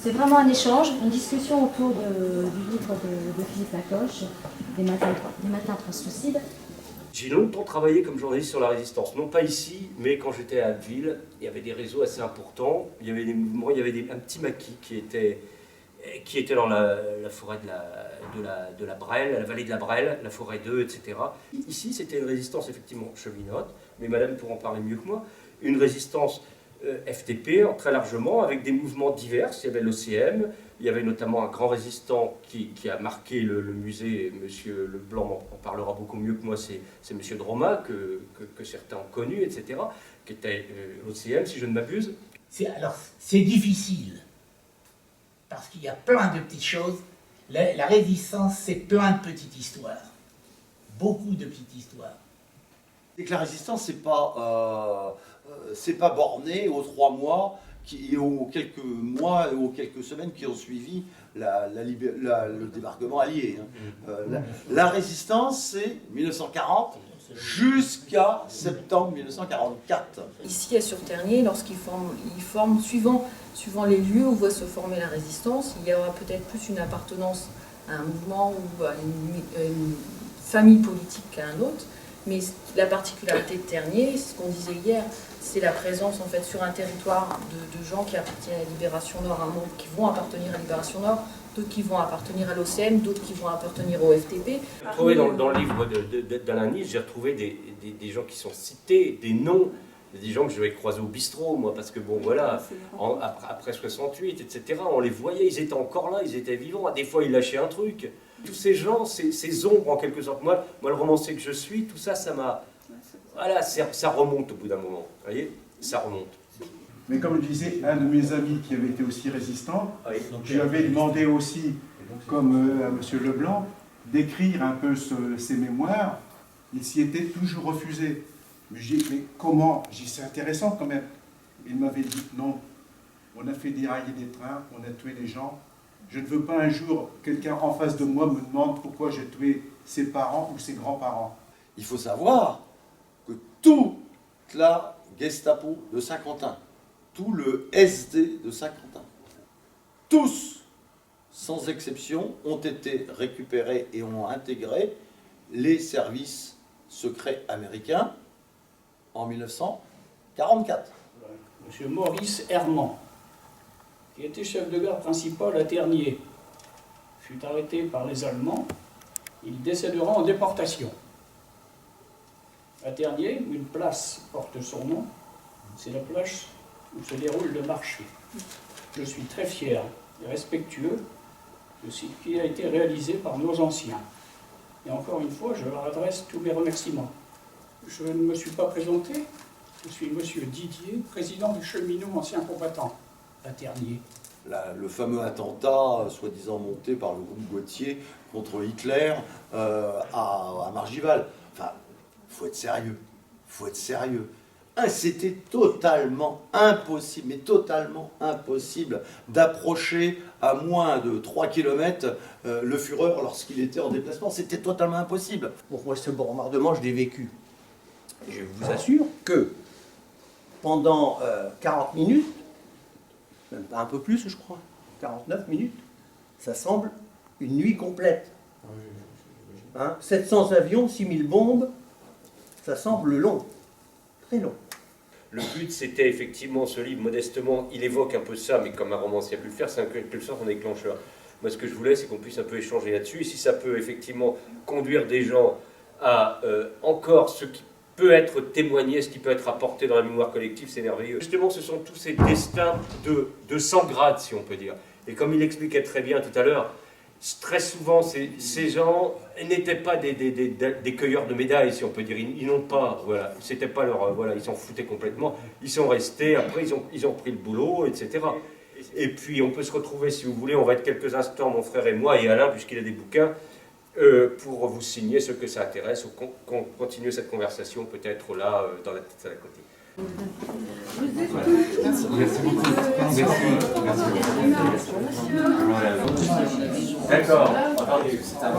C'est vraiment un échange, une discussion autour du livre de Philippe Lacoche, des matins translucides. J'ai longtemps travaillé comme journaliste sur la résistance, non pas ici, mais quand j'étais à Abbeville, il y avait des réseaux assez importants, il y avait des mouvements, il y avait un petit maquis qui était dans la forêt de la Brelle, la vallée de la Brelle, la forêt 2, etc. Ici, c'était une résistance effectivement cheminote, mais madame pourra en parler mieux que moi, une résistance FTP très largement, avec des mouvements divers. Il y avait l'OCM, il y avait notamment un grand résistant qui a marqué le musée, monsieur Leblanc en parlera beaucoup mieux que moi, c'est monsieur Droma, que certains ont connu, etc., qui était l'OCM, si je ne m'abuse. Alors, c'est difficile, parce qu'il y a plein de petites choses. La résistance, c'est plein de petites histoires. Beaucoup de petites histoires. Et que la résistance, c'est pas borné aux 3 mois et aux quelques mois et aux quelques semaines qui ont suivi le débarquement allié. La résistance, c'est 1940 jusqu'à septembre 1944. Ici à Sur-Ternier, lorsqu'ils forment suivant les lieux où va se former la résistance, il y aura peut-être plus une appartenance à un mouvement ou à une famille politique qu'à un autre. Mais la particularité de Ternier, c'est ce qu'on disait hier, c'est la présence en fait sur un territoire de gens qui appartiennent à la Libération Nord, un nombre qui vont appartenir à la Libération Nord, d'autres qui vont appartenir à l'OCM, d'autres qui vont appartenir au FTP. J'ai retrouvé dans le livre d'Alain Nice, j'ai retrouvé des gens qui sont cités, des noms, des gens que je vais croiser au bistrot, moi, parce que bon, voilà, après 68, etc., on les voyait, ils étaient encore là, ils étaient vivants, des fois ils lâchaient un truc. Tous ces gens, ces ombres en quelque sorte, moi le romancier que je suis, tout ça, ça m'a... Voilà, ça remonte au bout d'un moment, vous voyez, ça remonte. Mais comme je disais, un de mes amis qui avait été aussi résistant, Oui. je lui avais demandé aussi, comme à M. Leblanc, d'écrire un peu ses mémoires. Il s'y était toujours refusé. Je dis, mais comment? J'ai dit, c'est intéressant quand même. Il m'avait dit, non, on a fait dérailler des trains, on a tué des gens. Je ne veux pas un jour quelqu'un en face de moi me demande pourquoi j'ai tué ses parents ou ses grands-parents. Il faut savoir que toute la Gestapo de Saint-Quentin, tout le SD de Saint-Quentin, tous, sans exception, ont été récupérés et ont intégré les services secrets américains en 1944. Monsieur Maurice Herman, qui était chef de gare principal à Ternier, fut arrêté par les Allemands. Il décédera en déportation. À Ternier, une place porte son nom. C'est la place où se déroule le marché. Je suis très fier et respectueux de ce qui a été réalisé par nos anciens. Et encore une fois, je leur adresse tous mes remerciements. Je ne me suis pas présenté. Je suis monsieur Didier, président du cheminot ancien combattant à Ternier. Le fameux attentat, soi-disant monté par le groupe Gautier contre Hitler à Margival. Enfin, il faut être sérieux. Il faut être sérieux. C'était totalement impossible, mais totalement impossible d'approcher à moins de 3 km le Führer lorsqu'il était en déplacement. C'était totalement impossible. Bon, moi, ce bombardement, je l'ai vécu. Et je vous assure que pendant 40 minutes, même pas un peu plus, je crois, 49 minutes, ça semble une nuit complète. 700 avions, 6000 bombes, ça semble long, très long. Le but, c'était effectivement, ce livre, modestement, il évoque un peu ça, mais comme un romancier a pu le faire, c'est en quelque sorte un déclencheur. Moi, ce que je voulais, c'est qu'on puisse un peu échanger là-dessus, et si ça peut effectivement conduire des gens à encore ce qui peut être témoigné, ce qui peut être apporté dans la mémoire collective, c'est merveilleux. Justement, ce sont tous ces destins de 100 grades, si on peut dire. Et comme il expliquait très bien tout à l'heure, très souvent, ces gens n'étaient pas des cueilleurs de médailles, si on peut dire. Ils n'ont pas, voilà, c'était pas leur, voilà, ils s'en foutaient complètement. Ils sont restés, après ils ont pris le boulot, etc. Et puis on peut se retrouver, si vous voulez, on va être quelques instants, mon frère et moi, et Alain, puisqu'il a des bouquins, pour vous signer ce que ça intéresse, ou continuer cette conversation peut-être là, dans la petite salle à côté. Merci beaucoup. Merci. D'accord. Attendez, c'est un